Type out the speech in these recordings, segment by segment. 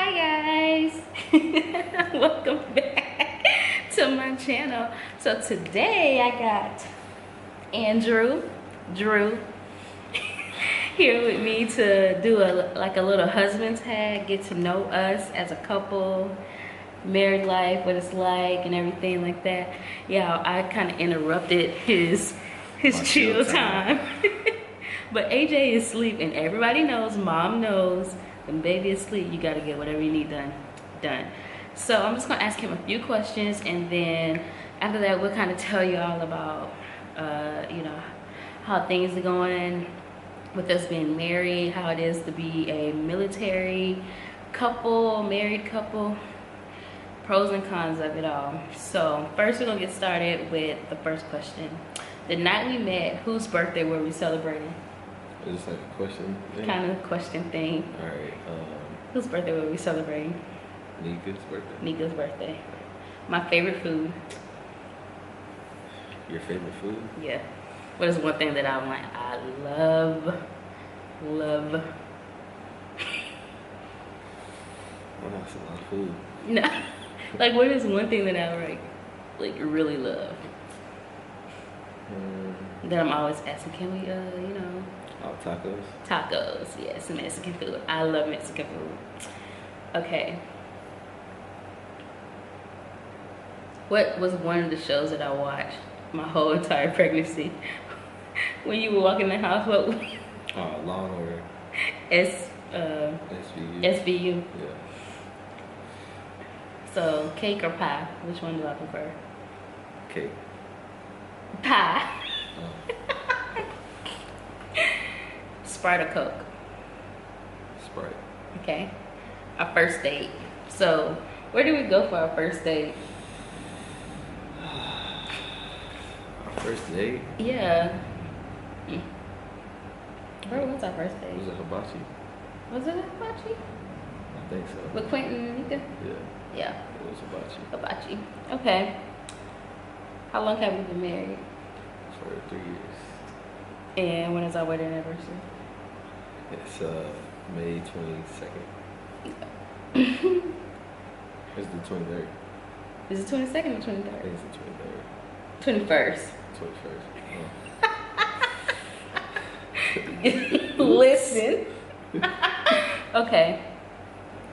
Hi guys, welcome back to my channel. So today I got Drew here with me to do a little husband tag, get to know us as a couple, married life, what it's like and everything like that. Yeah, I kind of interrupted his chill time. But AJ is asleep and everybody knows, mom knows, when baby is asleep, you gotta get whatever you need done. So I'm just gonna ask him a few questions, and then after that we'll kind of tell you all about how things are going with us being married, how it is to be a military couple, married couple, pros and cons of it all. So first we're gonna get started with the first question. The night we met, whose birthday were we celebrating? Is this like a question thing? Kind of question thing. Alright, Whose birthday were we celebrating? Nika's birthday. Nika's birthday. My favorite food. Your favorite food? Yeah. What is one thing that I'm like, I love? Oh, that's a lot of food. No. Like, what is one thing that I like really love? That I'm always asking, can we, Oh, tacos? Tacos, yes, Mexican food. I love Mexican food. Okay. What was one of the shows that I watched my whole entire pregnancy? When you were walking the house, what? Law and Order. SVU. SVU. Yeah. So, cake or pie? Which one do I prefer? Cake. Pie. Oh. Sprite or Coke? Sprite. Okay. Our first date. So, where did we go for our first date? Our first date? Yeah. Where was our first date? Was it hibachi? Was it hibachi? I think so. With Quentin and Nika? Yeah. Yeah. It was hibachi. Hibachi. Okay. How long have we been married? For 3 years. And when is our wedding anniversary? It's May 22nd. It's the 23rd. Is it 22nd or I think 23rd? it's the 23rd. 21st. 21st. Listen. Okay.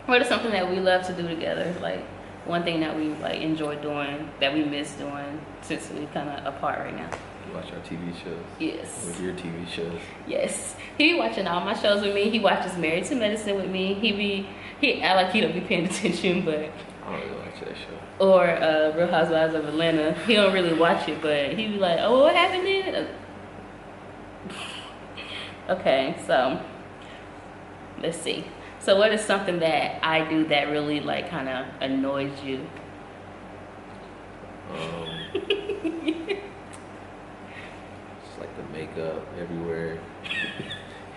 What is something that we love to do together? Like one thing that we like enjoy doing that we miss doing since we kind of apart right now. You watch our TV shows? Yes. With your TV shows? Yes. He be watching all my shows with me. He watches Married to Medicine with me. He act like he don't be paying attention, but I don't really watch that show. or Real Housewives of Atlanta. He don't really watch it, but he be like, oh, what happened then? Okay, so let's see. So what is something that I do that really like kind of annoys you? It's like the makeup everywhere,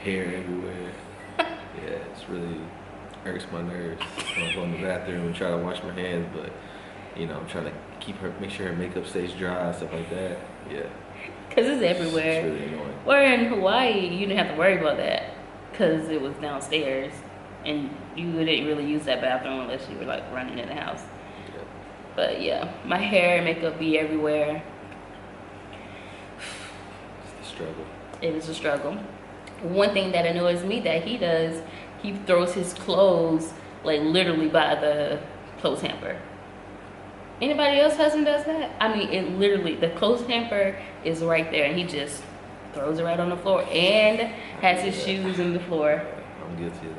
hair everywhere. Yeah, it's really hurts my nerves. I go in the bathroom and try to wash my hands, but I'm trying to make sure her makeup stays dry and stuff like that. Yeah. Cause it's everywhere. It's really annoying. Or in Hawaii, you didn't have to worry about that, cause it was downstairs, and you didn't really use that bathroom unless you were like running in the house. Yeah. But yeah, my hair and makeup be everywhere. It's the struggle. It is a struggle. One thing that annoys me that he does, he throws his clothes like literally by the clothes hamper. Anybody else husband does that? I mean, it literally, the clothes hamper is right there and he just throws it right on the floor and has his shoes in the floor. I'm guilty of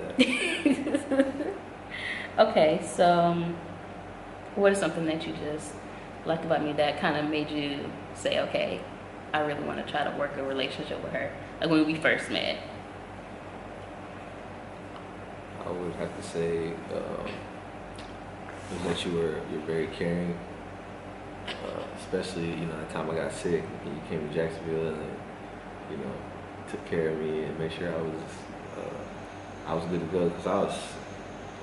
that. Okay, so what is something that you just liked about me that kind of made you say, okay, I really want to try to work a relationship with her? Like when we first met. I would have to say that you're very caring, especially the time I got sick and you came to Jacksonville and took care of me and made sure I was good to go, because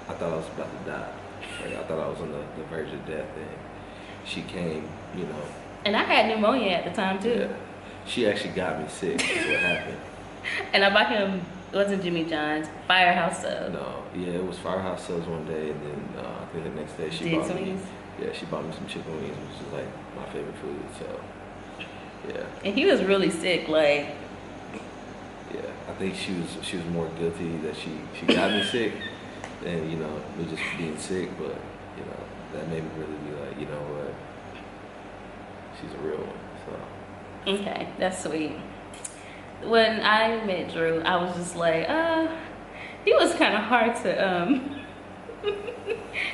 I thought I was about to die. Right? I thought I was on the verge of death, and she came, And I had pneumonia at the time too. Yeah, she actually got me sick. That's what happened. And I bought him It wasn't Jimmy John's. Firehouse Subs. No, yeah, it was Firehouse Subs one day, and then I think the next day she bought me. Yeah, she bought me some chicken wings, which is like my favorite food. So, yeah. And he was really sick, like. Yeah, I think she was more guilty that she got me sick than me just being sick. But that made me really be like, you know what, she's a real one. So. Okay, that's sweet. When I met Drew, I was just like, he was kind of hard to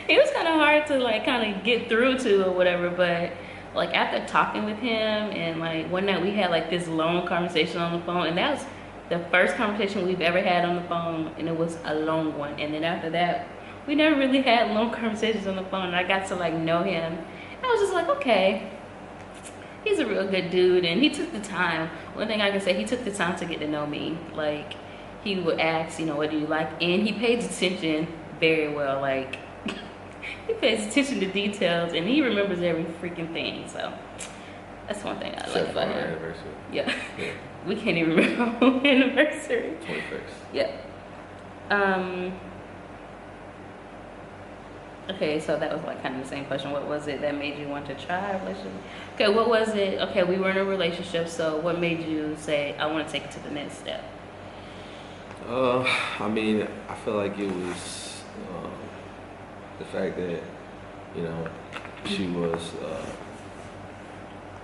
he was kind of hard to like kind of get through to or whatever. But like after talking with him and like one night we had like this long conversation on the phone, and that was the first conversation we've ever had on the phone, and it was a long one. And then after that, we never really had long conversations on the phone, and I got to like know him. I was just like, okay, he's a real good dude, and he took the time. One thing I can say, he took the time to get to know me. Like, he would ask, what do you like? And he pays attention very well. Like, he pays attention to details, and he remembers every freaking thing. So, that's one thing I like about him. Anniversary. Yeah. We can't even remember our own anniversary. 21st. Yeah. Okay, so that was like kind of the same question. What was it that made you want to try a relationship? Okay, what was it? Okay, we were in a relationship, so what made you say, I want to take it to the next step? I mean, I feel like it was the fact that, she was,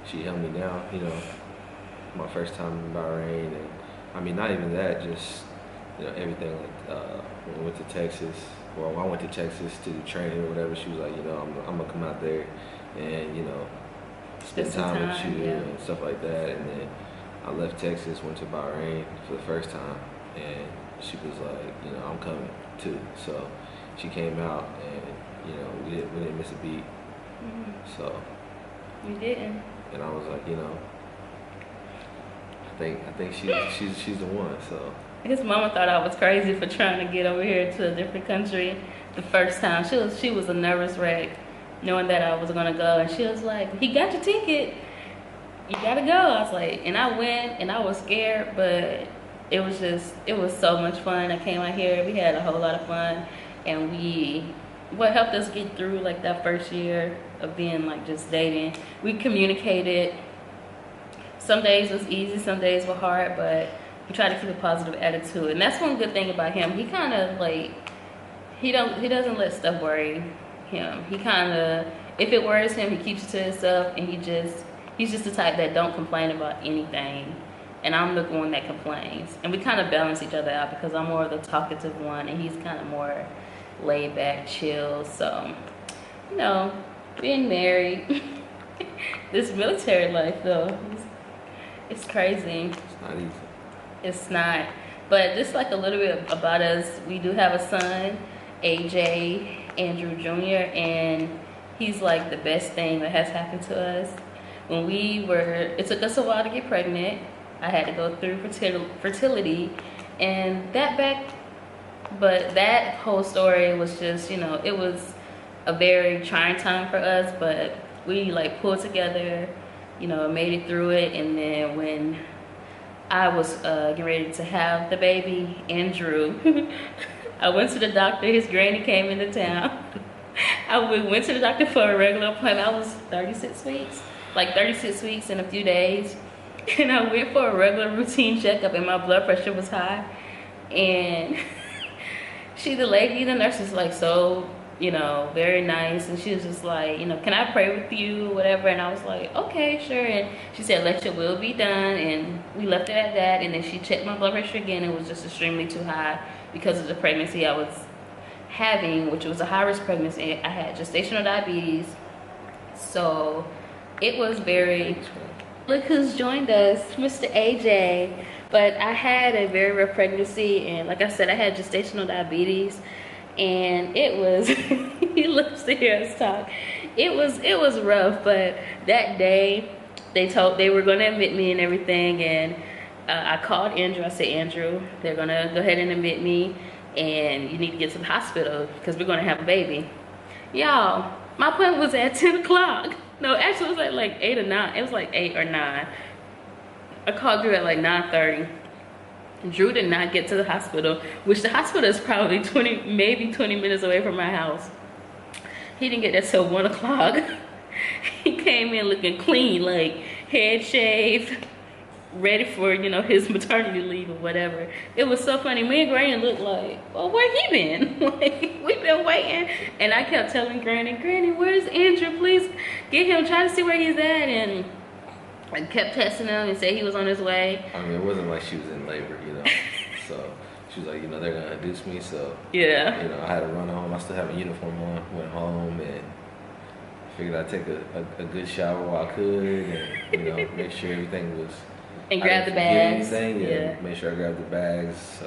she held me down, my first time in Bahrain. And I mean, not even that, just, everything. Like, when we went to Texas, well, I went to Texas to do training or whatever, she was like, I'm gonna come out there and, spend time with you and stuff like that. And then I left Texas, went to Bahrain for the first time, and she was like, I'm coming too. So she came out, and we didn't miss a beat. Mm-hmm. So we didn't. And I was like, I think she's the one. So. His mama thought I was crazy for trying to get over here to a different country the first time. She was a nervous wreck, knowing that I was gonna go, and she was like, "He got your ticket, you gotta go." I was like, and I went, and I was scared, but it was so much fun. I came out here, we had a whole lot of fun, and what helped us get through like that first year of being like just dating, we communicated. Some days was easy, some days were hard, but we try to keep a positive attitude. And that's one good thing about him. He kind of like, he doesn't let stuff worry him. He kind of, if it worries him, he keeps it to himself, and he's just the type that don't complain about anything. And I'm the one that complains. And we kind of balance each other out, because I'm more of the talkative one, and he's kind of more laid back, chill. So, being married, this military life though, it's crazy. It's not easy. It's not. But just like a little bit about us, we do have a son, AJ Andrew Jr., and he's like the best thing that has happened to us. When it took us a while to get pregnant. I had to go through fertility, and but that whole story was just, it was a very trying time for us, but we like pulled together, made it through it. And then when I was getting ready to have the baby, Andrew, I went to the doctor. His granny came into town. I went to the doctor for a regular appointment. I was 36 weeks in a few days. And I went for a regular routine checkup, and my blood pressure was high. And the nurse was like so, very nice. And she was just like, can I pray with you, whatever. And I was like, okay, sure. And she said, let your will be done. And we left it at that. And then she checked my blood pressure again. It was just extremely too high because of the pregnancy I was having, which was a high-risk pregnancy. I had gestational diabetes. So it was very... Look who's joined us, Mr. AJ. But I had a very rough pregnancy, and like I said, I had gestational diabetes, and it was he loves to hear us talk. It was rough, but that day they were gonna admit me and everything, and I called Andrew. I said, Andrew, they're gonna go ahead and admit me, and you need to get to the hospital because we're gonna have a baby. Y'all, my appointment was at 10 o'clock. No, actually it was at like 8 or 9. It was like 8 or 9. I called Drew at like 9:30. Drew did not get to the hospital, which the hospital is probably 20 minutes away from my house. He didn't get there till 1 o'clock. He came in looking clean, like head shaved, ready for, you know, his maternity leave or whatever. It was so funny. Me and Granny looked like, well, where he been? Like, we've been waiting. And I kept telling Granny, where's Andrew? Please get him, try to see where he's at. And I kept texting him and said he was on his way. I mean, it wasn't like she was in labor, you know. So she was like, you know, they're gonna induce me, so yeah. You know, I had to run home. I still have a uniform on. Went home and figured I'd take a good shower while I could, and you know, make sure everything was. And grab the bags. Yeah. Make sure I grabbed the bags.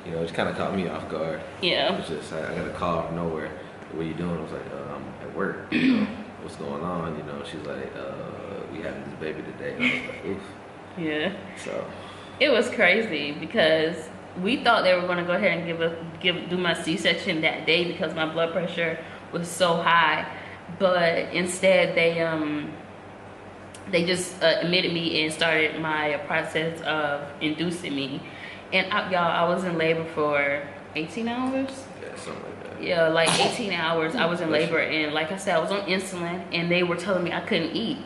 You know, it kind of caught me off guard. Yeah. It was just I got a call out of nowhere. What are you doing? I was like, I'm at work. You know, what's going on? You know, she's like, we having this baby today. And I was like, oof. Yeah. So. It was crazy because we thought they were going to go ahead and do my C-section that day because my blood pressure was so high, but instead they just admitted me and started my process of inducing me. And y'all, I was in labor for 18 hours. Yeah, something like that. Yeah, like 18 hours I was in labor, and like I said, I was on insulin, and they were telling me I couldn't eat,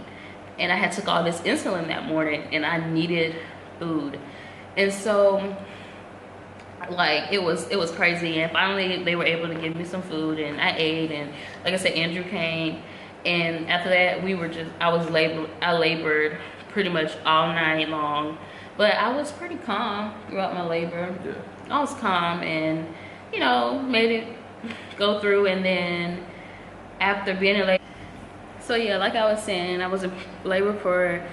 and I had took all this insulin that morning, and I needed food. And so like it was crazy, and finally they were able to give me some food, and I ate, and like I said, Andrew came, and after that I labored pretty much all night long, but I was pretty calm throughout my labor. Yeah. I was calm and, you know, made it go through. And then after being in labor, so yeah, like I was saying, I was in labor for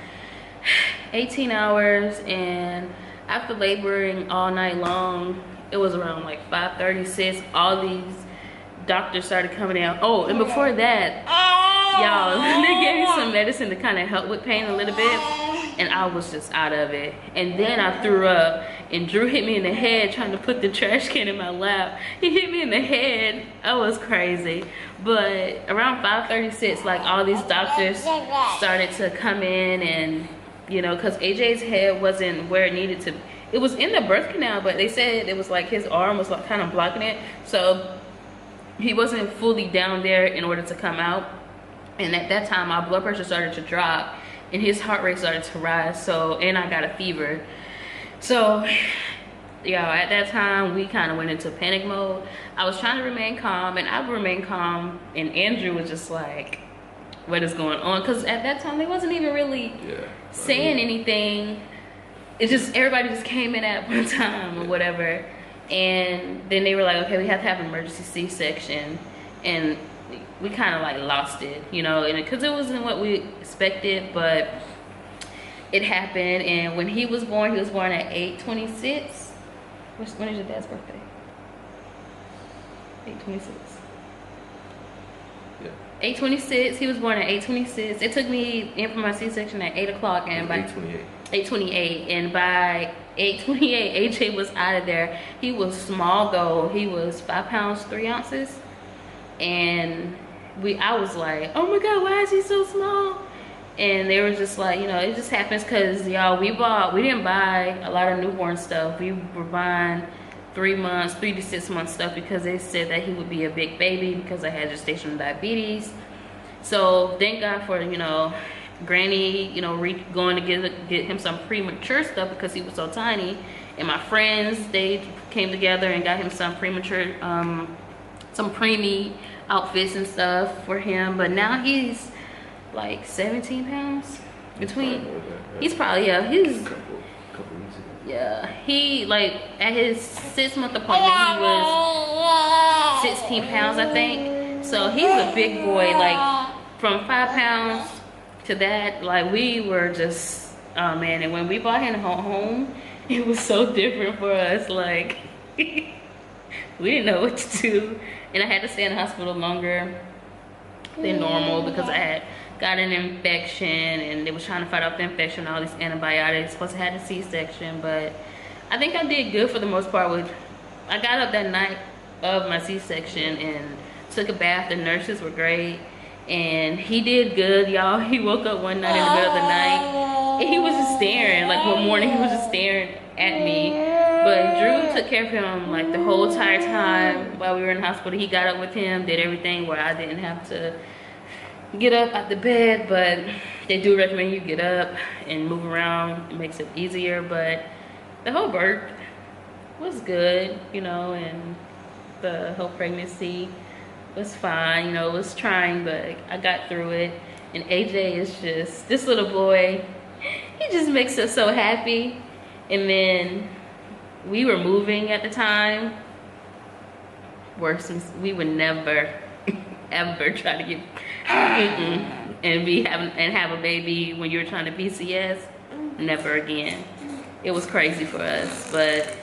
18 hours, and after laboring all night long, it was around like 5:36, all these doctors started coming out. Oh, and before that, y'all, they gave me some medicine to kind of help with pain a little bit, and I was just out of it. And then I threw up, and Drew hit me in the head trying to put the trash can in my lap. He hit me in the head. I was crazy. But around 5:36, like all these doctors started to come in, and you know, because AJ's head wasn't where it needed to. It was in the birth canal, but they said it was like his arm was like kind of blocking it, so he wasn't fully down there in order to come out. And at that time, my blood pressure started to drop, and his heart rate started to rise. So, and I got a fever. So, yeah, at that time, we kind of went into panic mode. I was trying to remain calm, and I remained calm, and Andrew was just like, what is going on? Because at that time, they wasn't even really saying anything. It's just, everybody just came in at one time or whatever. And then they were like, okay, we have to have an emergency C-section. And we kind of like lost it, you know, and because it wasn't what we expected, but it happened. And when he was born at 8/26. When is your dad's birthday? 8/26. Yeah. 8/26. He was born at 8/26. It took me in for my C-section at 8 o'clock, and by 8:28, and by 8:28, AJ was out of there. He was small though. He was 5 pounds 3 ounces, and I was like, oh my God, why is he so small? And they were just like, you know, it just happens because y'all, we didn't buy a lot of newborn stuff. We were buying 3 to 6 month stuff because they said that he would be a big baby because I had gestational diabetes. So thank God for, you know, Granny, you know, going to get him some premature stuff because he was so tiny. And my friends, they came together and got him some premature, some preemie outfits and stuff for him. But now he's like 17 pounds between. He's probably, yeah, he's couple weeks ago. Yeah, he like at his 6 month appointment he was 16 pounds, I think. So he's a big boy. Like from 5 pounds to that, like we were just, oh man. And when we brought him home, it was so different for us. Like we didn't know what to do, and I had to stay in the hospital longer than normal because I had got an infection, and they was trying to fight off the infection, all these antibiotics, plus I had a C-section. But I think I did good for the most part. I got up that night of my C-section and took a bath. The nurses were great, and he did good, y'all. He woke up one night in the middle of the night And he was just staring. Like one morning, he was just staring at me. But Drew took care of him like the whole entire time while we were in the hospital. He got up with him, did everything where I didn't have to get up out the bed. But they do recommend you get up and move around. It makes it easier. But the whole birth was good, you know, and the whole pregnancy was fine. You know, it was trying, but I got through it. And AJ is just, this little boy, he just makes us so happy. And then we were moving at the time. We would never, ever try to get, and have a baby when you were trying to PCS. Never again. It was crazy for us, but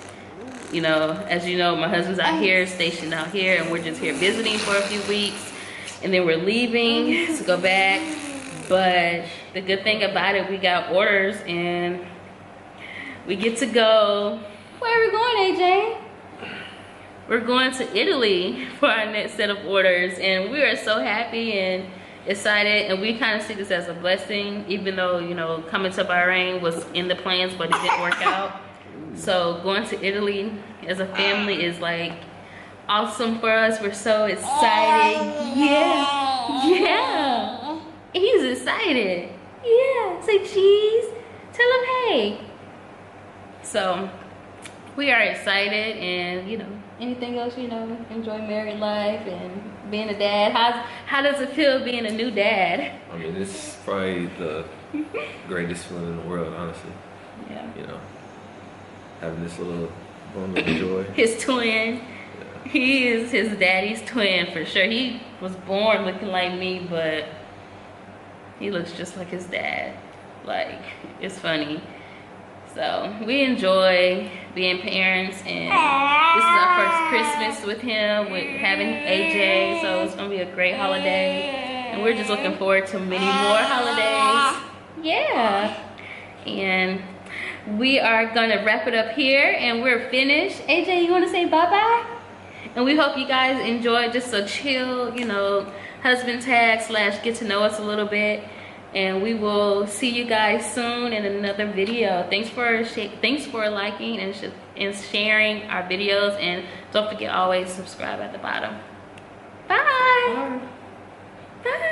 you know, as you know, my husband's out here, stationed out here, and we're just here visiting for a few weeks, and then we're leaving to go back. But the good thing about it, we got orders, and we get to go. Where are we going, AJ? We're going to Italy for our next set of orders, and we are so happy and excited, and we kind of see this as a blessing, even though, you know, coming to Bahrain was in the plans, but it didn't work out. So going to Italy as a family is like awesome for us. We're so excited. Yeah. He's excited. Yeah. Say cheese. Tell him hey. So we are excited, and you know, anything else, you know, enjoy married life and being a dad. How does it feel being a new dad? I mean, it's probably the greatest feeling in the world, honestly. Yeah. You know, having this little bundle of joy. His twin. Yeah. He is his daddy's twin for sure. He was born looking like me, but he looks just like his dad. Like, it's funny. So we enjoy being parents, and this is our first Christmas with him, with having AJ, so it's gonna be a great holiday, and we're just looking forward to many more holidays. Yeah. And we are gonna wrap it up here, and we're finished. AJ, you wanna say bye-bye? And we hope you guys enjoyed just a chill, you know, husband tag / get to know us a little bit. And we will see you guys soon in another video. Thanks for liking and sharing our videos, and don't forget, always subscribe at the bottom. Bye. Bye.